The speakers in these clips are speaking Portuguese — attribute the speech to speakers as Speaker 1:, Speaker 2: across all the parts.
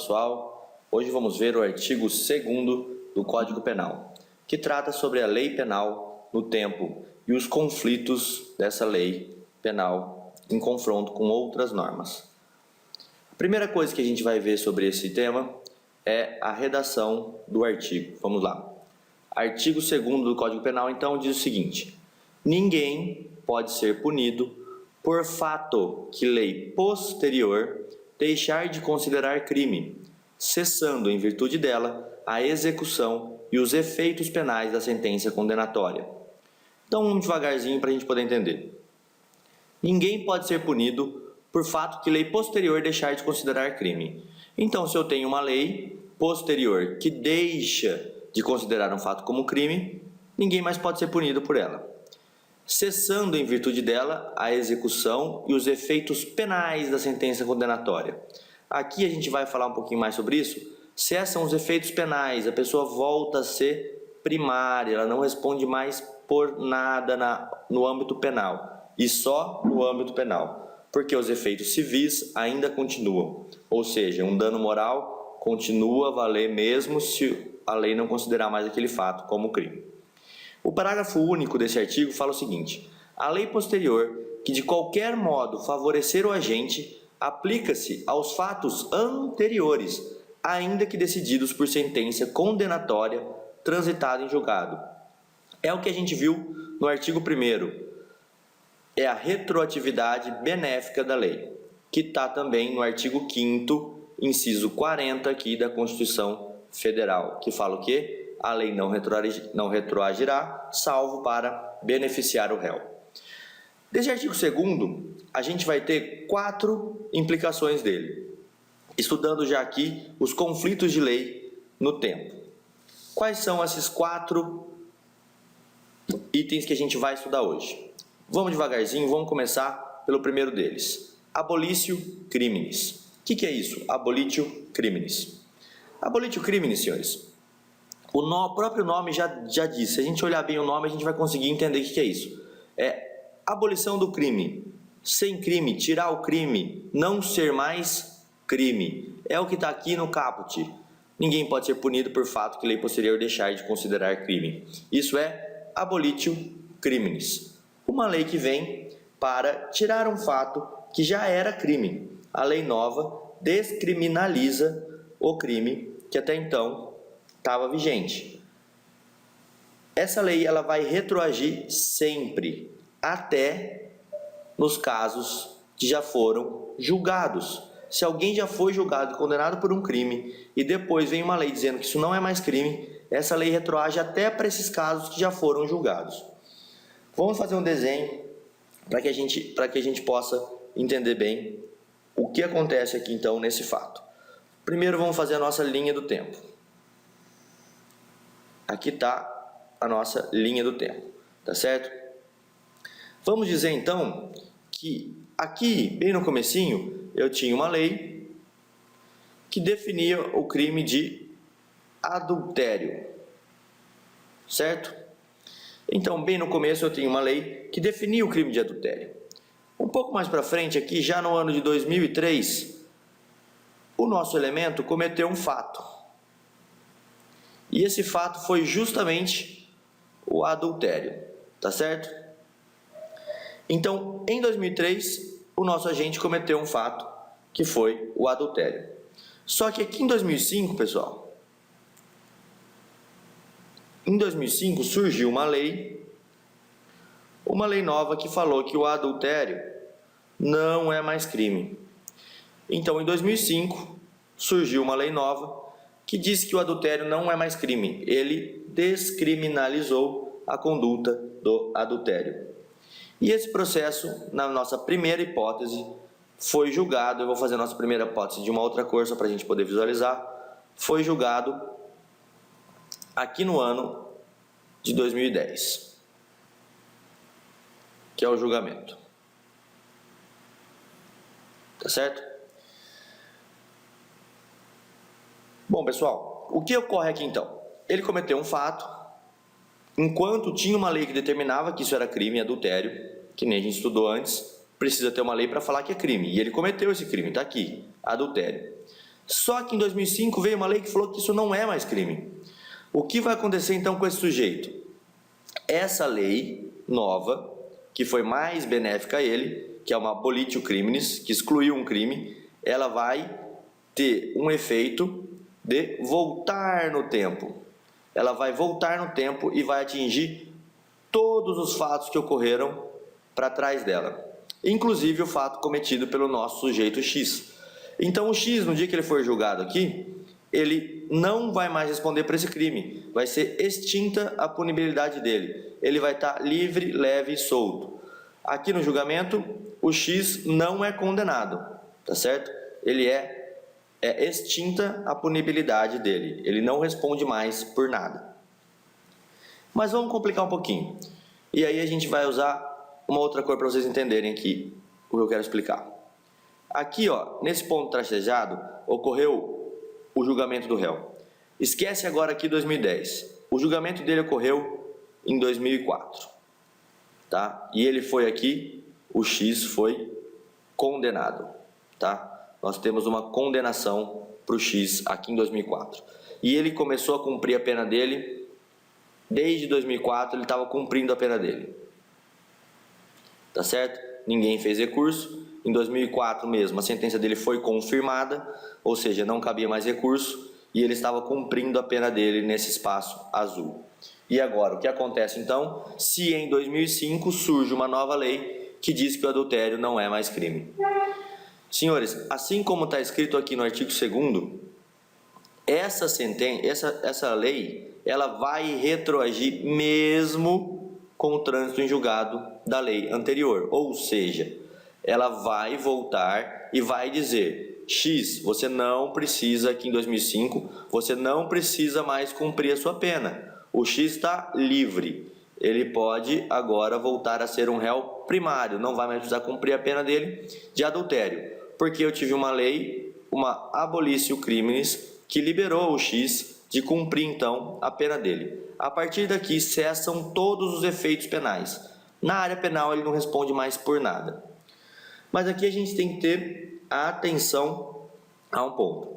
Speaker 1: pessoal, hoje vamos ver o artigo 2º do Código Penal, que trata sobre a lei penal no tempo e os conflitos dessa lei penal em confronto com outras normas. A primeira coisa que a gente vai ver sobre esse tema é a redação do artigo. Vamos lá. Artigo 2º do Código Penal, então, diz o seguinte: ninguém pode ser punido por fato que lei posterior deixar de considerar crime, cessando, em virtude dela, a execução e os efeitos penais da sentença condenatória. Então, vamos devagarzinho para a gente poder entender. Ninguém pode ser punido por fato que lei posterior deixar de considerar crime. Então, se eu tenho uma lei posterior que deixa de considerar um fato como crime, ninguém mais pode ser punido por ela. Cessando, em virtude dela, a execução e os efeitos penais da sentença condenatória. Aqui a gente vai falar um pouquinho mais sobre isso. Cessam os efeitos penais, a pessoa volta a ser primária, ela não responde mais por nada no âmbito penal, e só no âmbito penal, porque os efeitos civis ainda continuam, ou seja, um dano moral continua a valer mesmo se a lei não considerar mais aquele fato como crime. O parágrafo único desse artigo fala o seguinte: a lei posterior, que de qualquer modo favorecer o agente, aplica-se aos fatos anteriores, ainda que decididos por sentença condenatória transitada em julgado. É o que a gente viu no artigo 1º, é a retroatividade benéfica da lei, que está também no artigo 5º, inciso 40 aqui da Constituição Federal, que fala o quê? A lei não retroagirá, salvo para beneficiar o réu. Desse artigo 2º, a gente vai ter 4 implicações dele, estudando já aqui os conflitos de lei no tempo. Quais são esses 4 itens que a gente vai estudar hoje? Vamos devagarzinho, vamos começar pelo primeiro deles. Abolitio criminis. O que é isso? Abolitio criminis. Abolitio criminis, senhores. O próprio nome já diz. Se a gente olhar bem o nome, a gente vai conseguir entender o que é isso. É abolição do crime. Sem crime, tirar o crime, não ser mais crime. É o que está aqui no caput. Ninguém pode ser punido por fato que lei posterior deixar de considerar crime. Isso é abolitio criminis. Uma lei que vem para tirar um fato que já era crime. A lei nova descriminaliza o crime que até então estava vigente. Essa lei ela vai retroagir sempre, até nos casos que já foram julgados. Se alguém já foi julgado e condenado por um crime e depois vem uma lei dizendo que isso não é mais crime, essa lei retroage até para esses casos que já foram julgados. Vamos fazer um desenho para que a gente possa entender bem o que acontece aqui então nesse fato. Primeiro vamos fazer a nossa linha do tempo. Aqui está a nossa linha do tempo, tá certo? Vamos dizer então que aqui, bem no comecinho, eu tinha uma lei que definia o crime de adultério, certo? Então, bem no começo eu tinha uma lei que definia o crime de adultério. Um pouco mais para frente aqui, já no ano de 2003, o nosso elemento cometeu um fato. E esse fato foi justamente o adultério, tá certo? Então, em 2003, o nosso agente cometeu um fato, que foi o adultério. Só que aqui em 2005, pessoal, em 2005 surgiu uma lei nova que falou que o adultério não é mais crime. Então, em 2005, surgiu uma lei nova que diz que o adultério não é mais crime. Ele descriminalizou a conduta do adultério. E esse processo, na nossa primeira hipótese, foi julgado. Eu vou fazer a nossa primeira hipótese de uma outra cor, só para a gente poder visualizar. Foi julgado aqui no ano de 2010, que é o julgamento. Tá certo? Bom, pessoal, o que ocorre aqui então? Ele cometeu um fato, enquanto tinha uma lei que determinava que isso era crime, adultério, que nem a gente estudou antes, precisa ter uma lei para falar que é crime, e ele cometeu esse crime, está aqui, adultério. Só que em 2005 veio uma lei que falou que isso não é mais crime. O que vai acontecer então com esse sujeito? Essa lei nova, que foi mais benéfica a ele, que é uma abolitio criminis, que excluiu um crime, ela vai ter um efeito de voltar no tempo. Ela vai voltar no tempo e vai atingir todos os fatos que ocorreram para trás dela, inclusive o fato cometido pelo nosso sujeito X. Então o X, no dia que ele for julgado aqui, ele não vai mais responder por esse crime, vai ser extinta a punibilidade dele, ele vai estar livre, leve e solto. Aqui no julgamento, o X não é condenado, tá certo? Ele é extinta a punibilidade dele, ele não responde mais por nada. Mas vamos complicar um pouquinho, e aí a gente vai usar uma outra cor para vocês entenderem aqui o que eu quero explicar. Aqui, ó, nesse ponto tracejado, ocorreu o julgamento do réu. Esquece agora aqui 2010. O julgamento dele ocorreu em 2004. Tá? E ele foi aqui, o X foi condenado. Tá? Nós temos uma condenação para o X aqui em 2004. E ele começou a cumprir a pena dele, desde 2004 ele estava cumprindo a pena dele. Tá certo? Ninguém fez recurso. Em 2004 mesmo, a sentença dele foi confirmada, ou seja, não cabia mais recurso, e ele estava cumprindo a pena dele nesse espaço azul. E agora, o que acontece então, se em 2005 surge uma nova lei que diz que o adultério não é mais crime? Senhores, assim como está escrito aqui no artigo 2º, essa lei, ela vai retroagir mesmo com o trânsito em julgado da lei anterior, ou seja, ela vai voltar e vai dizer: X, você não precisa, aqui em 2005, você não precisa mais cumprir a sua pena. O X está livre. Ele pode agora voltar a ser um réu primário, não vai mais precisar cumprir a pena dele de adultério. Porque eu tive uma lei, uma abolitio criminis, que liberou o X de cumprir então a pena dele. A partir daqui cessam todos os efeitos penais. Na área penal ele não responde mais por nada. Mas aqui a gente tem que ter a atenção a um ponto.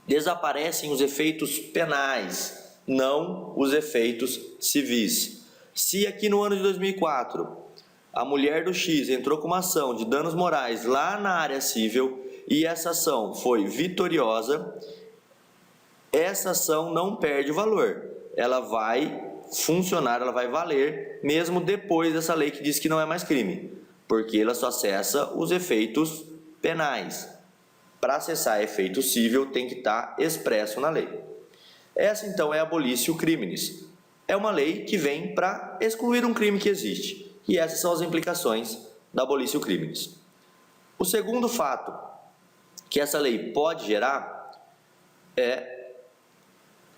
Speaker 1: Desaparecem os efeitos penais, não os efeitos civis. Se aqui no ano de 2004, a mulher do X entrou com uma ação de danos morais lá na área civil e essa ação foi vitoriosa, essa ação não perde o valor. Ela vai funcionar, ela vai valer, mesmo depois dessa lei que diz que não é mais crime. Porque ela só acessa os efeitos penais. Para acessar efeito civil tem que estar expresso na lei. Essa então é a abolitio criminis. É uma lei que vem para excluir um crime que existe. E essas são as implicações da abolitio criminis. O segundo fato que essa lei pode gerar é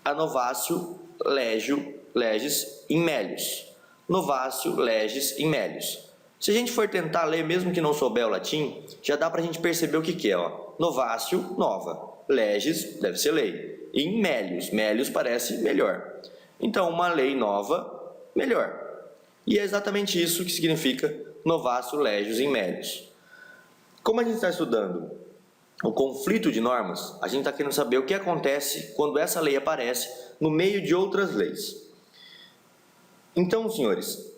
Speaker 1: a novatio legis in melius. Novatio legis in melius. Se a gente for tentar ler, mesmo que não souber o latim, já dá para a gente perceber o que é. Ó. Novatio, nova. Legis, deve ser lei. E in melius, melius parece melhor. Então, uma lei nova, melhor. E é exatamente isso que significa novatio legis in melius. Como a gente está estudando o conflito de normas, a gente está querendo saber o que acontece quando essa lei aparece no meio de outras leis. Então, senhores,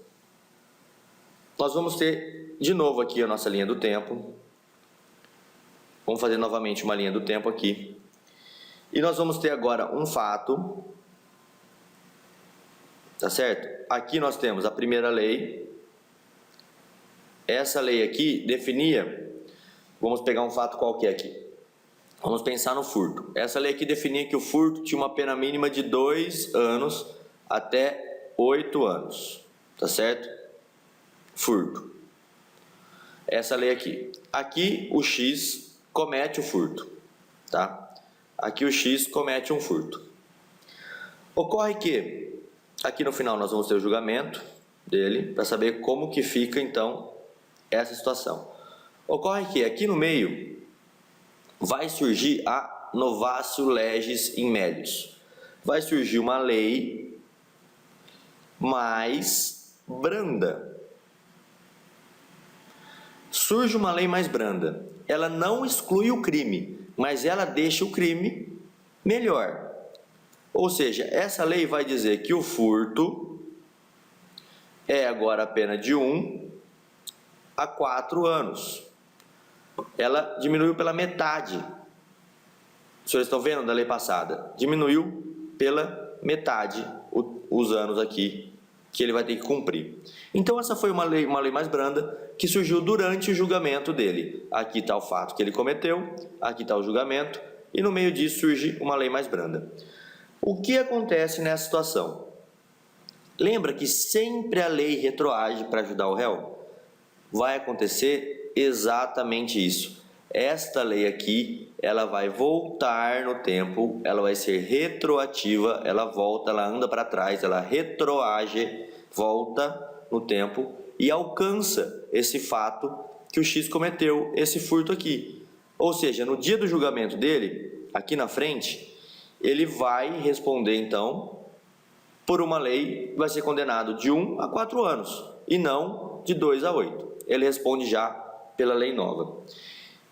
Speaker 1: nós vamos ter de novo aqui a nossa linha do tempo. Vamos fazer novamente uma linha do tempo aqui. E nós vamos ter agora um fato. Tá certo? Aqui nós temos a primeira lei. Essa lei aqui definia, vamos pegar um fato qualquer aqui. Vamos pensar no furto. Essa lei aqui definia que o furto tinha uma pena mínima de 2 anos até 8 anos. Tá certo? Furto. Essa lei aqui. Aqui o X comete o furto. Tá? Aqui o X comete um furto. Ocorre que aqui no final nós vamos ter o julgamento dele para saber como que fica então essa situação. Ocorre que aqui no meio vai surgir a novatio legis in melius. Vai surgir uma lei mais branda. Surge uma lei mais branda. Ela não exclui o crime, mas ela deixa o crime melhor. Ou seja, essa lei vai dizer que o furto é agora a pena de 1 a 4 anos. Ela diminuiu pela metade. Os senhores estão vendo da lei passada? Diminuiu pela metade os anos aqui que ele vai ter que cumprir. Então essa foi uma lei mais branda que surgiu durante o julgamento dele. Aqui está o fato que ele cometeu, aqui está o julgamento, e no meio disso surge uma lei mais branda. O que acontece nessa situação? Lembra que sempre a lei retroage para ajudar o réu? Vai acontecer exatamente isso. Esta lei aqui, ela vai voltar no tempo, ela vai ser retroativa, ela volta, ela anda para trás, ela retroage, volta no tempo e alcança esse fato que o X cometeu, esse furto aqui. Ou seja, no dia do julgamento dele, aqui na frente, ele vai responder então por uma lei, vai ser condenado de 1 a 4 anos e não de 2 a 8. Ele responde já pela lei nova.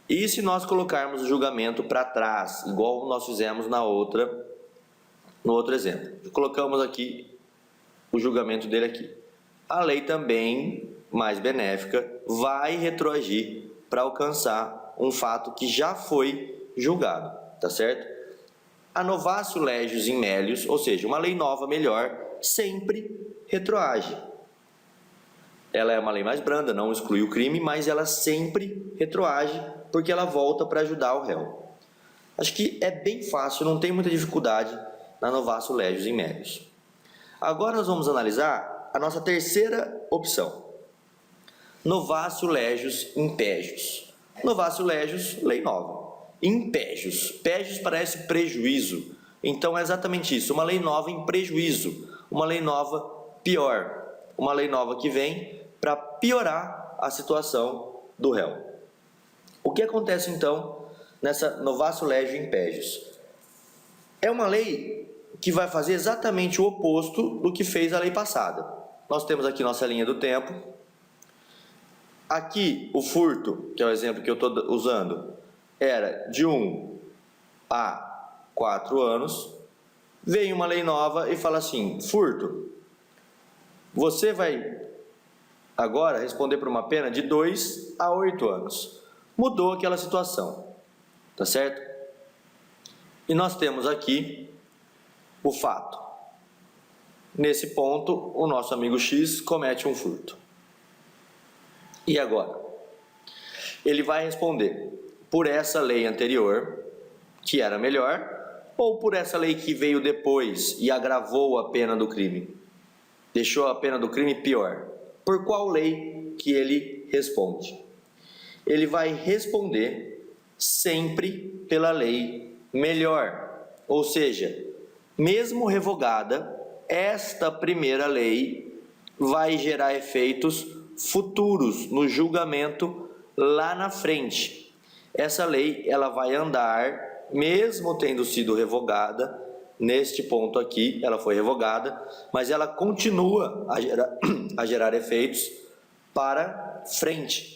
Speaker 1: E se nós colocarmos o julgamento para trás, igual nós fizemos no outro exemplo, colocamos aqui o julgamento dele aqui. A lei também, mais benéfica, vai retroagir para alcançar um fato que já foi julgado, tá certo? A novatio legius in melius, ou seja, uma lei nova melhor, sempre retroage. Ela é uma lei mais branda, não exclui o crime, mas ela sempre retroage, porque ela volta para ajudar o réu. Acho que é bem fácil, não tem muita dificuldade na novatio legius in melius. Agora nós vamos analisar a nossa terceira opção. Novatio legius in pegius. Novatio legius, lei nova. In pegius. Pegius parece prejuízo. Então é exatamente isso, uma lei nova em prejuízo. Uma lei nova pior. Uma lei nova que vem para piorar a situação do réu. O que acontece então nessa novatio legius in pegius? É uma lei que vai fazer exatamente o oposto do que fez a lei passada. Nós temos aqui nossa linha do tempo. Aqui o furto, que é o exemplo que eu estou usando, era de 1 a 4 anos. Vem uma lei nova e fala assim: furto, você vai agora responder por uma pena de 2 a 8 anos. Mudou aquela situação, tá certo? E nós temos aqui o fato. Nesse ponto, o nosso amigo X comete um furto. E agora? Ele vai responder por essa lei anterior, que era melhor, ou por essa lei que veio depois e agravou a pena do crime? Deixou a pena do crime pior. Por qual lei que ele responde? Ele vai responder sempre pela lei melhor. Ou seja, mesmo revogada, esta primeira lei vai gerar efeitos futuros no julgamento lá na frente. Essa lei ela vai andar, mesmo tendo sido revogada, neste ponto aqui ela foi revogada, mas ela continua a gerar efeitos para frente.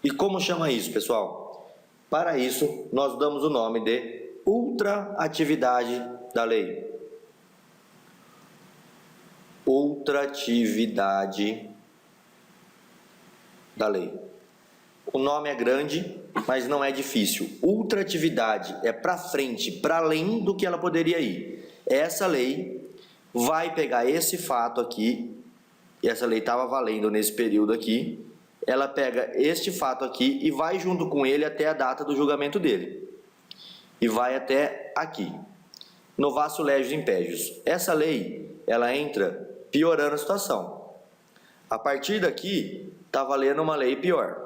Speaker 1: E como chama isso, pessoal? Para isso, nós damos o nome de ultraatividade da lei. Ultraatividade da lei. O nome é grande, mas não é difícil. Ultraatividade é para frente, para além do que ela poderia ir. Essa lei vai pegar esse fato aqui, e essa lei estava valendo nesse período aqui, ela pega este fato aqui e vai junto com ele até a data do julgamento dele. E vai até aqui. Novatio legius in pegius. Essa lei, ela entra piorando a situação. A partir daqui, está valendo uma lei pior.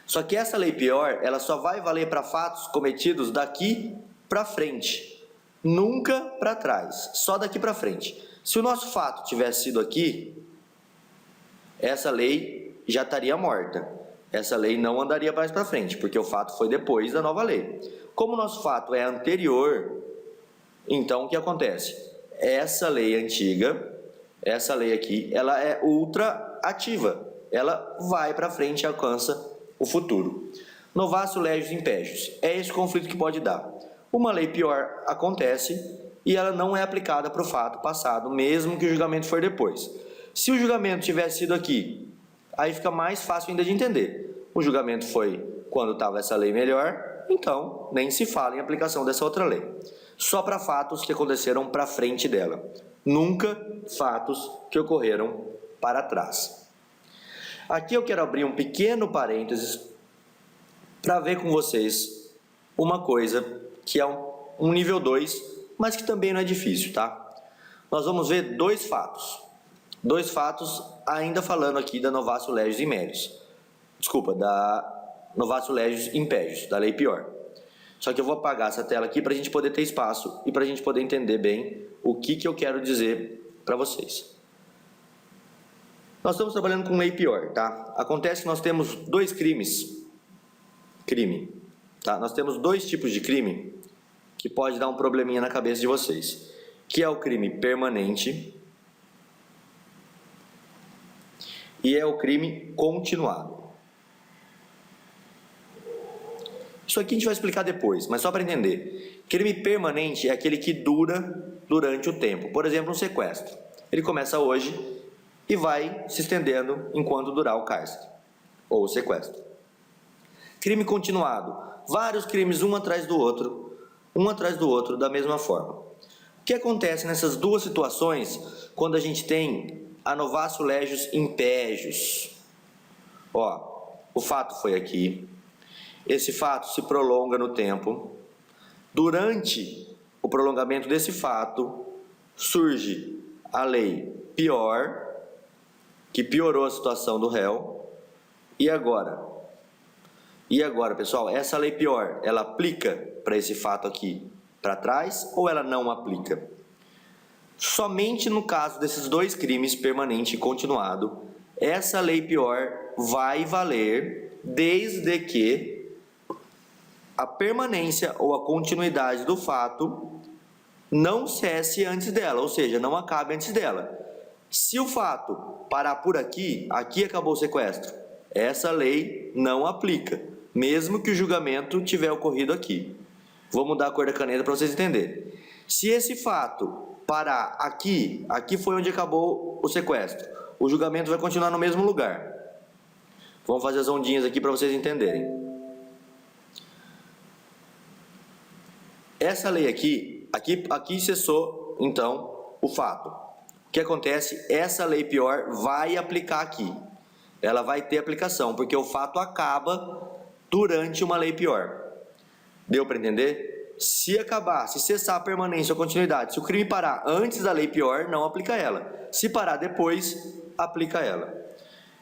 Speaker 1: Só que essa lei pior, ela só vai valer para fatos cometidos daqui para frente. Nunca para trás, só daqui para frente. Se o nosso fato tivesse sido aqui, essa lei já estaria morta. Essa lei não andaria mais para frente, porque o fato foi depois da nova lei. Como o nosso fato é anterior, então o que acontece? Essa lei antiga, essa lei aqui, ela é ultraativa. Ela vai para frente e alcança o futuro. Novatio legis impégios. É esse o conflito que pode dar. Uma lei pior acontece e ela não é aplicada para o fato passado, mesmo que o julgamento for depois. Se o julgamento tivesse sido aqui, aí fica mais fácil ainda de entender. O julgamento foi quando estava essa lei melhor, então nem se fala em aplicação dessa outra lei. Só para fatos que aconteceram para frente dela. Nunca fatos que ocorreram para trás. Aqui eu quero abrir um pequeno parênteses para ver com vocês uma coisa que é um nível 2, mas que também não é difícil, tá? Nós vamos ver dois fatos. Dois fatos ainda falando aqui da Novatio legis impégios. Desculpa, da Novatio legis impégios, da lei pior. Só que eu vou apagar essa tela aqui para a gente poder ter espaço e para a gente poder entender bem o que eu quero dizer para vocês. Nós estamos trabalhando com lei pior, tá? Acontece que nós temos dois crimes. Tá? Nós temos dois tipos de crime que pode dar um probleminha na cabeça de vocês. Que é o crime permanente e é o crime continuado. Isso aqui a gente vai explicar depois, mas só para entender. Crime permanente é aquele que dura durante o tempo. Por exemplo, um sequestro. Ele começa hoje e vai se estendendo enquanto durar o cárcere ou o sequestro. Crime continuado. Vários crimes um atrás do outro, da mesma forma. O que acontece nessas duas situações quando a gente tem a Novatio legis impégios? Ó, o fato foi aqui. Esse fato se prolonga no tempo. Durante o prolongamento desse fato, surge a lei pior, que piorou a situação do réu. E agora, pessoal, essa lei pior, ela aplica para esse fato aqui para trás ou ela não aplica? Somente no caso desses dois crimes, permanente e continuado, essa lei pior vai valer desde que a permanência ou a continuidade do fato não cesse antes dela, ou seja, não acabe antes dela. Se o fato parar por aqui, aqui acabou o sequestro, essa lei não aplica, mesmo que o julgamento tiver ocorrido aqui. Vou mudar a cor da caneta para vocês entenderem. Se esse fato parar aqui, aqui foi onde acabou o sequestro, o julgamento vai continuar no mesmo lugar. Vamos fazer as ondinhas aqui para vocês entenderem. Essa lei aqui cessou, então, o fato. O que acontece? Essa lei pior vai aplicar aqui. Ela vai ter aplicação, porque o fato acaba durante uma lei pior. Deu para entender? Se acabar, se cessar a permanência ou continuidade, se o crime parar antes da lei pior, não aplica ela. Se parar depois, aplica ela.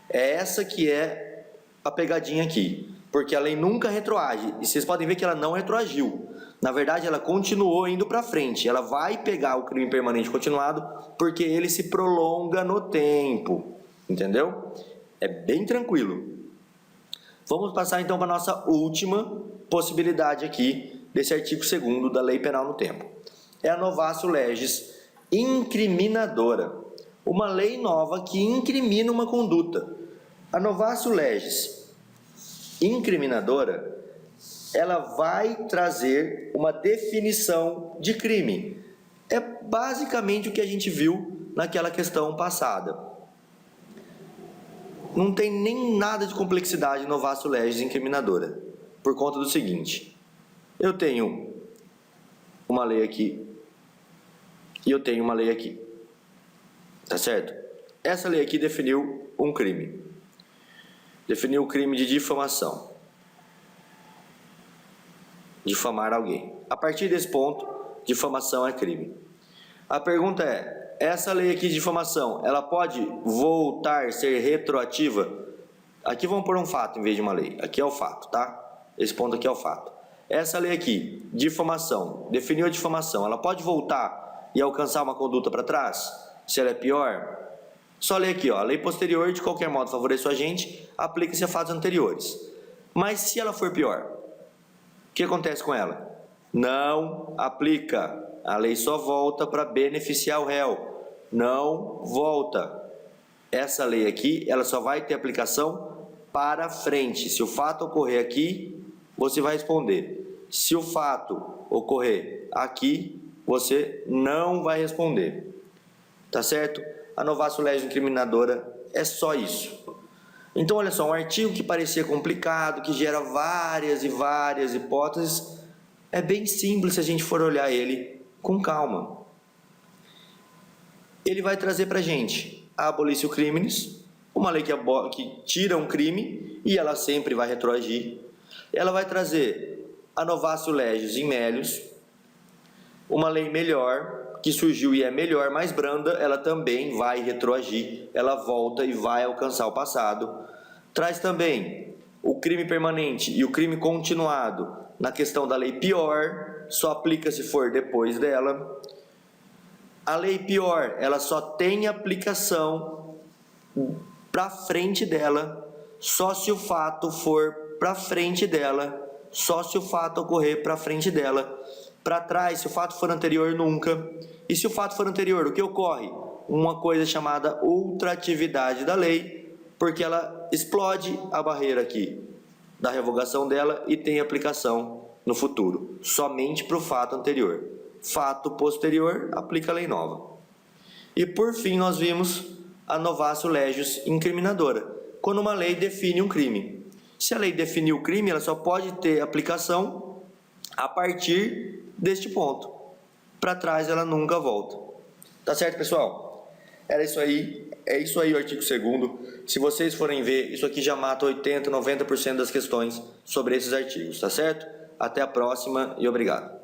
Speaker 1: É essa que é a pegadinha aqui, porque a lei nunca retroage, e vocês podem ver que ela não retroagiu. Na verdade, ela continuou indo para frente, ela vai pegar o crime permanente continuado, porque ele se prolonga no tempo, entendeu? É bem tranquilo. Vamos passar então para a nossa última possibilidade aqui, desse artigo 2º da Lei Penal no Tempo. É a Novatio legis incriminadora, uma lei nova que incrimina uma conduta. A Novatio legis incriminadora, ela vai trazer uma definição de crime. É basicamente o que a gente viu naquela questão passada. Não tem nem nada de complexidade no Novatio legis incriminadora, por conta do seguinte: eu tenho uma lei aqui e eu tenho uma lei aqui, tá certo? Essa lei aqui definiu um crime, definiu o crime de difamação. Difamar alguém. A partir desse ponto, difamação é crime. A pergunta é: essa lei aqui de difamação, ela pode voltar a ser retroativa? Aqui vamos pôr um fato em vez de uma lei. Aqui é o fato, tá? Esse ponto aqui é o fato. Essa lei aqui, difamação, definiu a difamação, ela pode voltar e alcançar uma conduta para trás? Se ela é pior? Só ler aqui, ó, a lei posterior de qualquer modo favorece o agente, aplica-se a fatos anteriores. Mas se ela for pior, o que acontece com ela? Não aplica. A lei só volta para beneficiar o réu. Não volta. Essa lei aqui, ela só vai ter aplicação para frente. Se o fato ocorrer aqui, você vai responder. Se o fato ocorrer aqui, você não vai responder. Tá certo? A novatio legis incriminadora é só isso. Então, olha só, um artigo que parecia complicado, que gera várias e várias hipóteses, é bem simples se a gente for olhar ele com calma. Ele vai trazer para a gente a abolitio criminis, uma lei que tira um crime e ela sempre vai retroagir. Ela vai trazer a novatio legis in melius, uma lei melhor, que surgiu e é melhor, mais branda, ela também vai retroagir, ela volta e vai alcançar o passado. Traz também o crime permanente e o crime continuado na questão da lei pior, só aplica se for depois dela. A lei pior, ela só tem aplicação para frente dela, só se o fato for para frente dela, só se o fato ocorrer para frente dela. Para trás, se o fato for anterior, nunca. E se o fato for anterior, o que ocorre? Uma coisa chamada ultratividade da lei, porque ela explode a barreira aqui da revogação dela e tem aplicação no futuro, somente para o fato anterior. Fato posterior, aplica a lei nova. E por fim, nós vimos a novatio legis incriminadora, quando uma lei define um crime. Se a lei definiu o crime, ela só pode ter aplicação a partir deste ponto. Para trás ela nunca volta. Tá certo, pessoal? Era isso aí. É isso aí o artigo 2º. Se vocês forem ver, isso aqui já mata 80, 90% das questões sobre esses artigos, tá certo? Até a próxima e obrigado.